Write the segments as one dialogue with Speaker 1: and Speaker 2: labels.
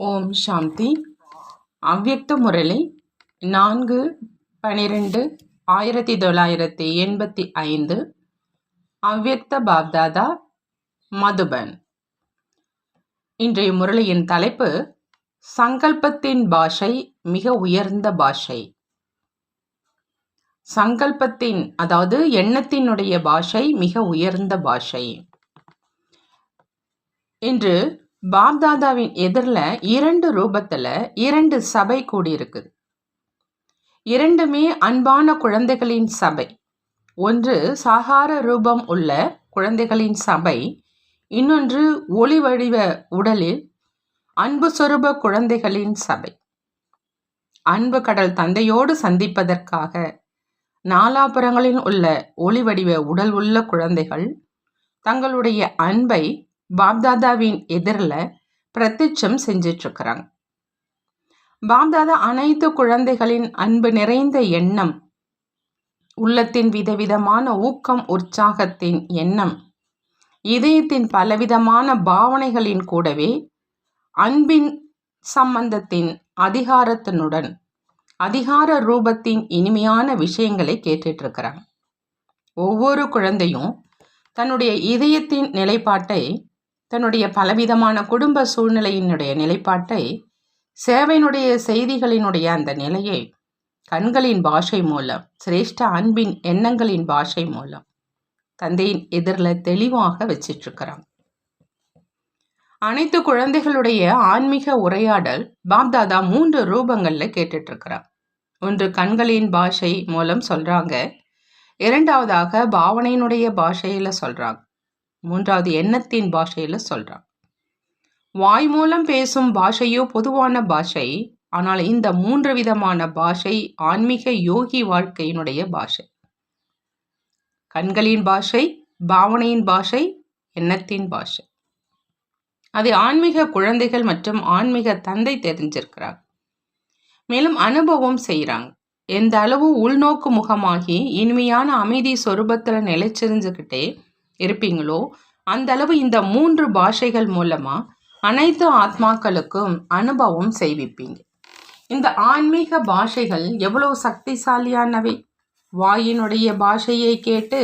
Speaker 1: ஓம் சாந்தி. அவ்யக்த முரளி 4/12/1985. அவ்யக்த பாப்தாதா, மதுபன். இன்றைய முரளியின் தலைப்பு சங்கல்பத்தின் பாஷை மிக உயர்ந்த பாஷை. சங்கல்பத்தின் அதாவது எண்ணத்தினுடைய பாஷை மிக உயர்ந்த பாஷை. இன்று பாப்தாதாவின் எதிரில் 2 ரூபத்தில் 2 சபை கூடியிருக்குது. இரண்டுமே அன்பான குழந்தைகளின் சபை. ஒன்று சாகார ரூபம் உள்ள குழந்தைகளின் சபை, இன்னொன்று ஒளி வடிவ உடலில் அன்பு சொரூப குழந்தைகளின் சபை. அன்பு கடல் தந்தையோடு சந்திப்பதற்காக நாலாபுரங்களில் உள்ள ஒளி வடிவ உடல் உள்ள குழந்தைகள் தங்களுடைய அன்பை பாப்தாதாவின் எதிரில் பிரத்யட்சம் செஞ்சிட்ருக்கிறாங்க. பாப்தாதா அனைத்து குழந்தைகளின் அன்பு நிறைந்த எண்ணம், உள்ளத்தின் விதவிதமான ஊக்கம் உற்சாகத்தின் எண்ணம், இதயத்தின் பலவிதமான பாவனைகளின் கூடவே அன்பின் சம்பந்தத்தின் அதிகாரத்தினுடன் அதிகார ரூபத்தின் இனிமையான விஷயங்களை கேட்டுட்டு இருக்கிறாங்க. ஒவ்வொரு குழந்தையும் தன்னுடைய இதயத்தின் நிலைப்பாட்டை, தன்னுடைய பலவிதமான குடும்ப சூழ்நிலையினுடைய நிலைப்பாட்டை, சேவையினுடைய செய்திகளினுடைய அந்த நிலையை கண்களின் பாஷை மூலம், சிரேஷ்ட அன்பின் எண்ணங்களின் பாஷை மூலம் தந்தையின் எதிரில் தெளிவாக வச்சிட்ருக்கிறாங்க. அனைத்து குழந்தைகளுடைய ஆன்மீக உரையாடல் பாப்தாதா 3 ரூபங்களில் கேட்டுட்ருக்கிறார். ஒன்று கண்களின் பாஷை மூலம் சொல்கிறாங்க, இரண்டாவதாக பாவனையினுடைய பாஷையில் சொல்கிறாங்க, மூன்றாவது எண்ணத்தின் பாஷையில் சொல்கிறாங்க. வாய் மூலம் பேசும் பாஷையோ பொதுவான பாஷை. ஆனால் இந்த 3 விதமான பாஷை ஆன்மீக யோகி வாழ்க்கையினுடைய பாஷை. கண்களின் பாஷை, பாவனையின் பாஷை, எண்ணத்தின் பாஷை. அது ஆன்மீக குழந்தைகள் மற்றும் ஆன்மீக தந்தை தெரிஞ்சிருக்கிறாங்க. மேலும் அனுபவம் செய்கிறாங்க. எந்த அளவு உள்நோக்கு முகமாகி இனிமையான அமைதி சொரூபத்தில் நிலைச்சிருந்துக்கிட்டே இருப்பீங்களோ அந்த அளவு இந்த 3 பாஷைகள் மூலமா அனைத்து ஆத்மாக்களுக்கும் அனுபவம் செய்விப்பீங்க. இந்த ஆன்மீக பாஷைகள் எவ்வளவு சக்திசாலியானவை. வாயினுடைய பாஷையை கேட்டு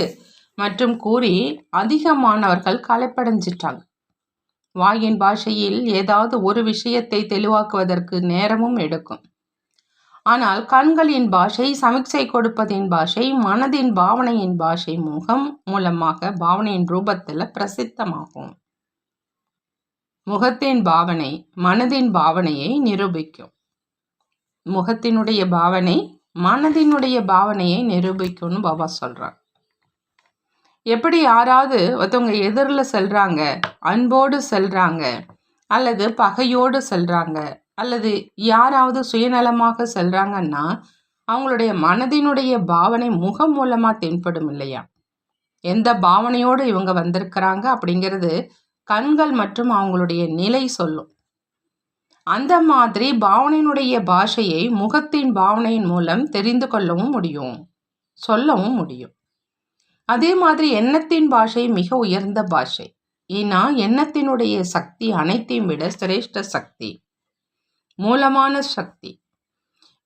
Speaker 1: மற்றும் கூறி அதிகமானவர்கள் களைப்படைஞ்சிட்டாங்க. வாயின் பாஷையில் ஏதாவது ஒரு விஷயத்தை தெளிவாக்குவதற்கு நேரமும் எடுக்கும். ஆனால் கண்களின் பாஷை, சமிக்சை கொடுப்பதின் பாஷை, மனதின் பாவனையின் பாஷை முகம் மூலமாக பாவனையின் ரூபத்தில் பிரசித்தமாகும். முகத்தின் பாவனை மனதின் பாவனையை நிரூபிக்கும். முகத்தினுடைய பாவனை மனதினுடைய பாவனையை நிரூபிக்கும்னு பாபா சொல்றாங்க. எப்படி யாராவது ஒருத்தவங்க எதிரில் செல்றாங்க, அன்போடு செல்றாங்க, அல்லது பகையோடு செல்றாங்க, அல்லது யாராவது சுயநலமாக செல்றாங்கன்னா அவங்களுடைய மனதினுடைய பாவனை முகம் மூலமா தென்படும் இல்லையா? எந்த பாவனையோடு இவங்க வந்திருக்கிறாங்க அப்படிங்கிறது கண்கள் மற்றும் அவங்களுடைய நிலை சொல்லும். அந்த மாதிரி பாவனையினுடைய பாஷையை முகத்தின் பாவனையின் மூலம் தெரிந்து கொள்ளவும் முடியும், சொல்லவும் முடியும். அதே மாதிரி எண்ணத்தின் பாஷை மிக உயர்ந்த பாஷை. ஏன்னா எண்ணத்தினுடைய சக்தி அனைத்தையும் விட சிரேஷ்ட சக்தி, மூலமான சக்தி.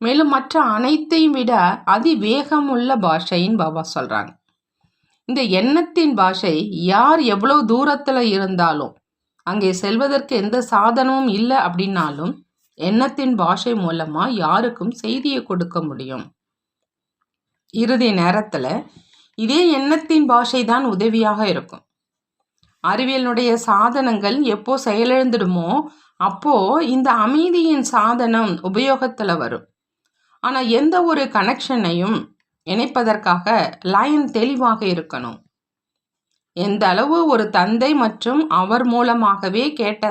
Speaker 1: மேலும் மற்ற அனைத்தையும் விட அதிவேகம் உள்ள பாஷைன்னு பாபா சொல்றாங்க. இந்த எண்ணத்தின் பாஷை யார் எவ்வளவு தூரத்துல இருந்தாலும், அங்கே செல்வதற்கு எந்த சாதனமும் இல்லை அப்படின்னாலும் எண்ணத்தின் பாஷை மூலமா யாருக்கும் செய்தியை கொடுக்க முடியும். இறுதி நேரத்துல இதே எண்ணத்தின் பாஷை தான் உதவியாக இருக்கும். அறிவியலுடைய சாதனங்கள் எப்போ செயலிழந்துடுமோ அப்போ இந்த அமைதியின் சாதனம் உபயோகத்துல வரும். ஆனா எந்த ஒரு கனெக்ஷனையும் இணைப்பதற்காக லைன் தெளிவாக இருக்கணும். எந்த அளவு ஒரு தந்தை மற்றும் அவர் மூலமாகவே கேட்ட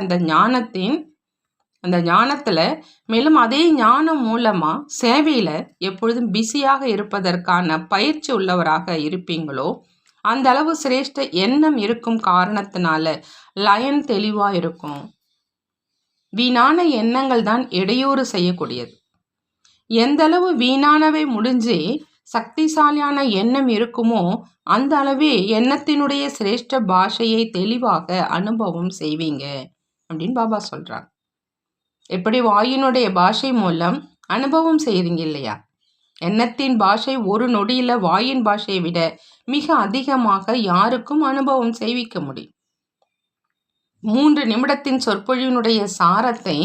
Speaker 1: அந்த ஞானத்துல மேலும் அதே ஞானம் மூலமா சேவையில எப்பொழுதும் பிஸியாக இருப்பதற்கான பயிற்சி உள்ளவராக இருப்பீங்களோ அந்த அளவு சிரேஷ்ட எண்ணம் இருக்கும் காரணத்தினால லயன் தெளிவா இருக்கும். வீணான எண்ணங்கள் தான் இடையூறு செய்யக்கூடியது. எந்த அளவு வீணானவை முடிஞ்சு சக்திசாலியான எண்ணம் இருக்குமோ அந்த அளவே எண்ணத்தினுடைய சிரேஷ்ட பாஷையை தெளிவாக அனுபவம் செய்வீங்க அப்படின்னு பாபா சொல்றாங்க. எப்படி வாயினுடைய பாஷை மூலம் அனுபவம் செய்றீங்க இல்லையா? எண்ணத்தின் பாஷை ஒரு நொடியில வாயின் பாஷையை விட மிக அதிகமாக யாருக்கும் அனுபவம் செய்விக்க முடியும். 3 நிமிடத்தின் சொற்பொழிவினுடைய சாரத்தை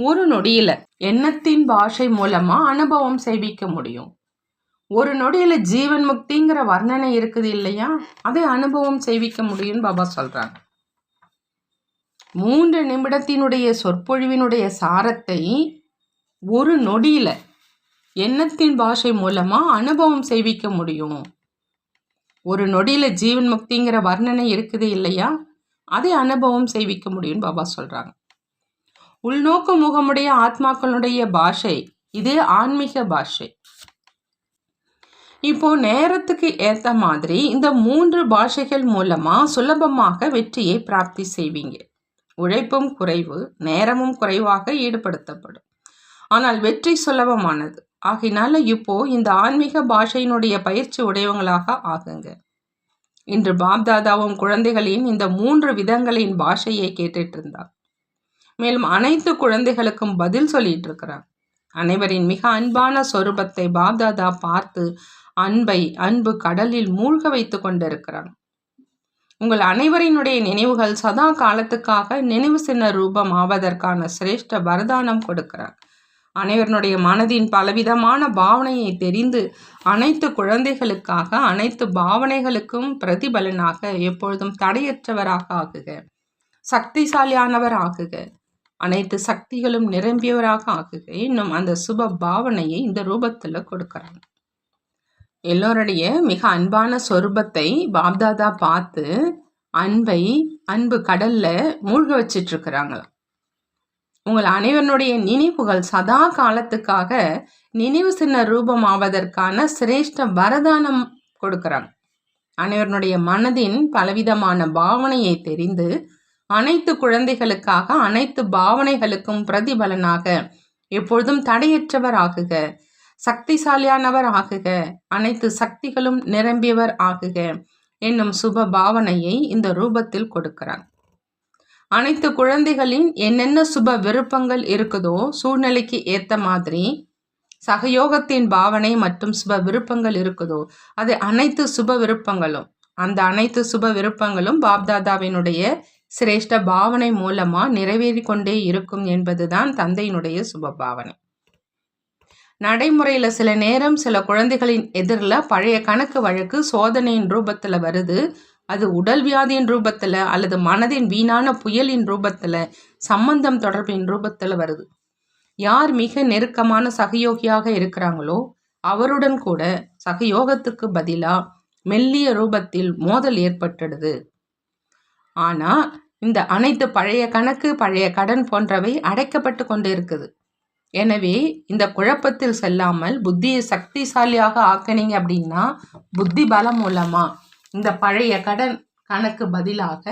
Speaker 1: ஒரு நொடியில எண்ணத்தின் பாஷை மூலமா அனுபவம் செய்விக்க முடியும். ஒரு நொடியில ஜீவன் முக்திங்கிற வர்ணனை இருக்குது இல்லையா? அதை அனுபவம் செய்விக்க முடியும்னு பாபா சொல்றாங்க. 3 நிமிடத்தினுடைய சொற்பொழிவினுடைய சாரத்தை ஒரு நொடியில எண்ணத்தின் பாஷை மூலமா அனுபவம் செய்விக்க முடியும். ஒரு நொடியில ஜீவன் முக்திங்கிற வர்ணனை இருக்குது இல்லையா? அதை அனுபவம் செய்விக்க முடியும்னு பாபா சொல்றாங்க. உள்நோக்கு முகமுடைய ஆத்மாக்களுடைய பாஷை இதே ஆன்மீக பாஷை. இப்போ நேரத்துக்கு ஏத்த மாதிரி இந்த 3 பாஷைகள் மூலமா சுலபமாக வெற்றியை பிராப்தி செய்வீங்க. உழைப்பும் குறைவு, நேரமும் குறைவாக ஈடுபடுத்தப்படும். ஆனால் வெற்றி சுலபமானது. ஆகையினால இப்போ இந்த ஆன்மீக பாஷையினுடைய பயிற்சி உடையவங்களாக ஆகுங்க. இன்று பாப்தாதாவும் குழந்தைகளின் இந்த 3 விதங்களின் பாஷையை கேட்டுட்டு இருந்தார். மேலும் அனைத்து குழந்தைகளுக்கும் பதில் சொல்லிட்டு இருக்கிறார். அனைவரின் மிக அன்பான சொரூபத்தை பாப்தாதா பார்த்து அன்பு கடலில் மூழ்க வைத்து கொண்டிருக்கிறார். உங்கள் அனைவரினுடைய நினைவுகள் சதா காலத்துக்காக நினைவு சின்ன ரூபம் ஆவதற்கான சிரேஷ்ட வரதானம் கொடுக்கிறார். அனைவருடைய மனதின் பலவிதமான பாவனையை தெரிந்து அனைத்து குழந்தைகளுக்காக அனைத்து பாவனைகளுக்கும் பிரதிபலனாக எப்பொழுதும் தடையற்றவராக ஆகுக, சக்திசாலியானவர் ஆகுக, அனைத்து சக்திகளும் நிரம்பியவராக ஆகுக. இன்னும் அந்த சுப பாவனையை இந்த ரூபத்துல கொடுக்கிறாங்க. எல்லோருடைய மிக அன்பான சொரூபத்தை பாப்தாதா பார்த்து அன்பு கடல்ல மூழ்க வச்சிட்டு இருக்கிறாங்களாம். உங்கள் அனைவருடைய நினைவுகள் சதா காலத்துக்காக நினைவு சின்ன ரூபம் ஆவதற்கான சிரேஷ்ட வரதானம் கொடுக்கிறாங்க. அனைவருடைய மனதின் பலவிதமான பாவனையை தெரிந்து அனைத்து குழந்தைகளுக்காக அனைத்து பாவனைகளுக்கும் பிரதிபலனாக எப்பொழுதும் தடையற்றவர் ஆகுக, சக்திசாலியானவர் ஆகுக, அனைத்து சக்திகளும் நிரம்பியவர் ஆகுக என்னும் சுப பாவனையை இந்த ரூபத்தில் கொடுக்கிறார். அனைத்து குழந்தைகளின் என்னென்ன சுப விருப்பங்கள் இருக்குதோ சூழ்நிலைக்கு ஏத்த மாதிரி சகயோகத்தின் பாவனை மற்றும் சுப விருப்பங்கள் இருக்குதோ அது அனைத்து சுப விருப்பங்களும் அனைத்து சுப விருப்பங்களும் பாப்தாதாவினுடைய சிரேஷ்ட பாவனை மூலமா நிறைவேறி கொண்டே இருக்கும் என்பதுதான் தந்தையினுடைய சுப பாவனை. நடைமுறையில சில நேரம் சில குழந்தைகளின் எதிரில் பழைய கணக்கு வழக்கு சோதனையின் ரூபத்துல வருது. அது உடல் வியாதியின் ரூபத்துல அல்லது மனதின் வீணான புயலின் ரூபத்துல சம்பந்தம் தொடர்பின் ரூபத்துல வருது. யார் மிக நெருக்கமான சகயோகியாக இருக்கிறாங்களோ அவருடன் கூட சகயோகத்துக்கு பதிலா மெல்லிய ரூபத்தில் மோதல் ஏற்பட்டுடுது. ஆனா இந்த அனைத்து பழைய கணக்கு பழைய கடன் போன்றவை அடைக்கப்பட்டு கொண்டு இருக்குது. எனவே இந்த குழப்பத்தில் செல்லாமல் புத்தியை சக்திசாலியாக ஆக்கினீங்க அப்படின்னா புத்தி பலம் மூலமா இந்த பழைய கணக்கு பதிலாக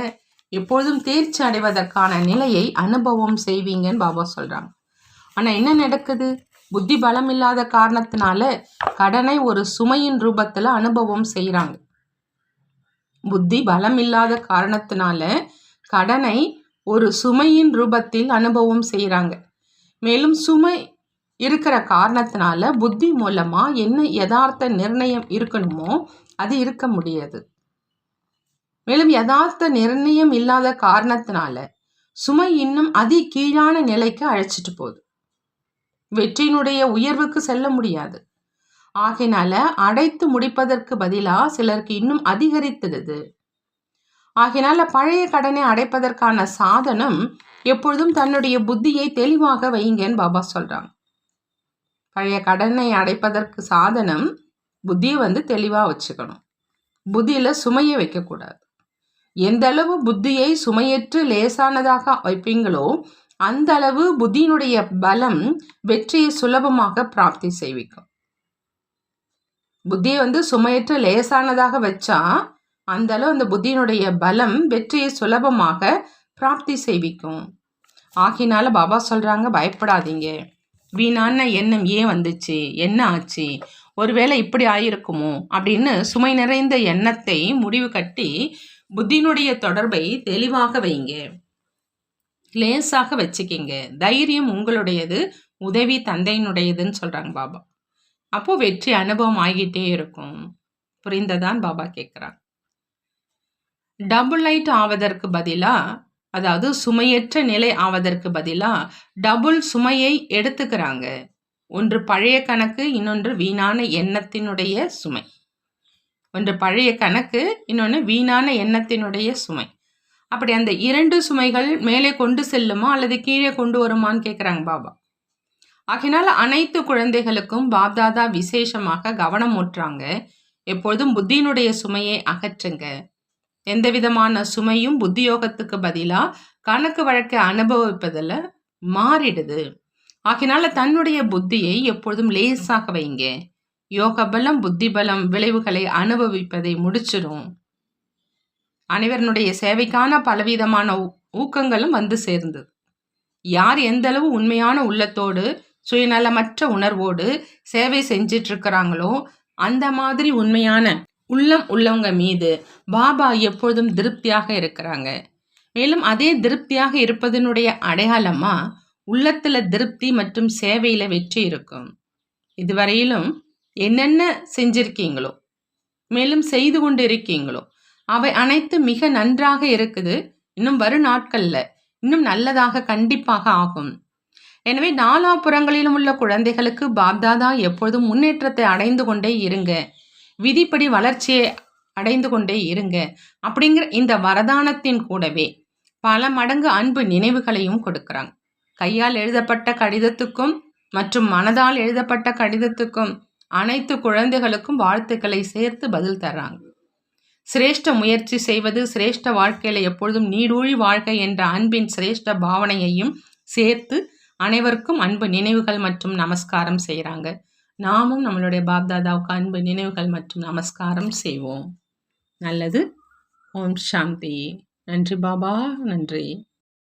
Speaker 1: எப்பொழுதும் தேர்ச்சி அடைவதற்கான நிலையை அனுபவம் செய்வீங்கன்னு பாபா சொல்றாங்க. ஆனா என்ன நடக்குது? புத்தி பலம் இல்லாத காரணத்தினால கடனை ஒரு சுமையின் ரூபத்துல அனுபவம் செய்யறாங்க. புத்தி பலம் இல்லாத காரணத்தினால கடனை ஒரு சுமையின் ரூபத்தில் அனுபவம் செய்யறாங்க. மேலும் சுமை இருக்கிற காரணத்தினால புத்தி மூலமா என்ன யதார்த்த நிர்ணயம் இருக்கணுமோ அது இருக்க முடியாது. மேலும் யதார்த்த நிர்ணயம் இல்லாத காரணத்தினால சுமை இன்னும் அதி கீழான நிலைக்கு அழைச்சிட்டு போகுது. வெற்றியினுடைய உயர்வுக்கு செல்ல முடியாது. ஆகையினால அடைத்து முடிப்பதற்கு பதிலா சிலருக்கு இன்னும் அதிகரித்திடுது. ஆகையினால பழைய கடனை அடைப்பதற்கான சாதனம் எப்பொழுதும் தன்னுடைய புத்தியை தெளிவாக வைங்கன்னு பாபா சொல்றாங்க. பழைய கடனை அடைப்பதற்கு சாதனம் புத்தியை தெளிவா வச்சுக்கணும். புத்தியில சுமையை வைக்கக்கூடாது. எந்த அளவு புத்தியை சுமையற்று லேசானதாக வைப்பீங்களோ அந்த அளவு புத்தியினுடைய பலம் வெற்றியை சுலபமாக பிராப்தி செய்விக்கும். புத்தியை சுமையற்று லேசானதாக வச்சா அந்த அளவு அந்த புத்தியினுடைய பலம் வெற்றியை சுலபமாக பிராப்தி செய்விக்கும். ஆகினால பாபா சொல்றாங்க, பயப்படாதீங்க. வீணான எண்ணம் ஏன் வந்துச்சு, என்ன ஆச்சு, ஒருவேளை இப்படி ஆயிருக்குமோ அப்படின்னு சுமை நிறைந்த எண்ணத்தை முடிவு கட்டி புத்தியினுடைய தொடர்பை தெளிவாக வைங்க. லேசாக வச்சுக்கிங்க. தைரியம் உங்களுடையது, உதவி தந்தையினுடையதுன்னு சொல்றாங்க பாபா. அப்போ வெற்றி அனுபவம் ஆகிட்டே இருக்கும். புரிந்ததான் பாபா கேட்குறாங்க. டபுள் லைட் ஆவதற்கு பதிலா, அதாவது சுமையற்ற நிலை ஆவதற்கு பதிலா டபுள் சுமையை எடுத்துக்கிறாங்க. ஒன்று பழைய கணக்கு, இன்னொன்று வீணான எண்ணத்தினுடைய சுமை. ஒன்று பழைய கணக்கு, இன்னொன்று வீணான எண்ணத்தினுடைய சுமை. அப்படி அந்த 2 சுமைகள் மேலே கொண்டு செல்லுமா அல்லது கீழே கொண்டு வருமான்னு கேட்குறாங்க பாபா. ஆகினால அனைத்து குழந்தைகளுக்கும் பாப்தாதா விசேஷமாக கவனம் ஊட்டுறாங்க. எப்பொழுதும் புத்தியினுடைய சுமையை அகற்றுங்க. எந்த விதமான சுமையும் புத்தியோகத்துக்கு பதிலா கணக்கு வழக்கை அனுபவிப்பதில் மாறிடுது. ஆகினால தன்னுடைய புத்தியை எப்பொழுதும் லேசாக வைங்க. யோக பலம், புத்தி பலம் விளைவுகளை அனுபவிப்பதை முடிச்சிடும். அனைவருடைய சேவைக்கான பலவிதமான ஊக்கங்களும் வந்து சேர்ந்தது. யார் எந்த அளவு உண்மையான உள்ளத்தோடு சுயநலமற்ற உணர்வோடு சேவை செஞ்சிட்டு இருக்கிறாங்களோ அந்த மாதிரி உண்மையான உள்ளம் உள்ளவங்க மீது பாபா எப்பொழுதும் திருப்தியாக இருக்கிறாங்க. மேலும் அதே திருப்தியாக இருப்பதனுடைய அடையாளமா உள்ளத்துல திருப்தி மற்றும் சேவையில வெற்றி இருக்கும். இதுவரையிலும் என்னென்ன செஞ்சிருக்கீங்களோ, மேலும் செய்து கொண்டு இருக்கீங்களோ, அவை அனைத்து மிக நன்றாக இருக்குது. இன்னும் வரும் நாட்கள்ல இன்னும் நல்லதாக கண்டிப்பாக ஆகும். எனவே நாலாபுறங்களிலும் உள்ள குழந்தைகளுக்கு பாப்தாதா எப்பொழுதும் முன்னேற்றத்தை அடைந்து கொண்டே இருங்க, விதிப்படி வளர்ச்சியை அடைந்து கொண்டே இருங்க அப்படிங்கிற இந்த வரதானத்தின் கூடவே பல மடங்கு அன்பு நினைவுகளையும் கொடுக்குறாங்க. கையால் எழுதப்பட்ட கடிதத்துக்கும் மற்றும் மனதால் எழுதப்பட்ட கடிதத்துக்கும் அனைத்து குழந்தைகளுக்கும் வாழ்த்துக்களை சேர்த்து பதில் தர்றாங்க. சிரேஷ்ட முயற்சி செய்வது, சிரேஷ்ட வாழ்க்கையில எப்பொழுதும் நீடூழி வாழ்க்கை என்ற அன்பின் சிரேஷ்ட பாவனையையும் சேர்த்து அனைவருக்கும் அன்பு நினைவுகள் மற்றும் நமஸ்காரம் செய்கிறாங்க. நாமும் நம்மளுடைய பாப்தாதாவுக்கு அன்பு நினைவுகள் மற்றும் நமஸ்காரம் செய்வோம். நல்லது. ஓம் சாந்தி. நன்றி பாபா, நன்றி.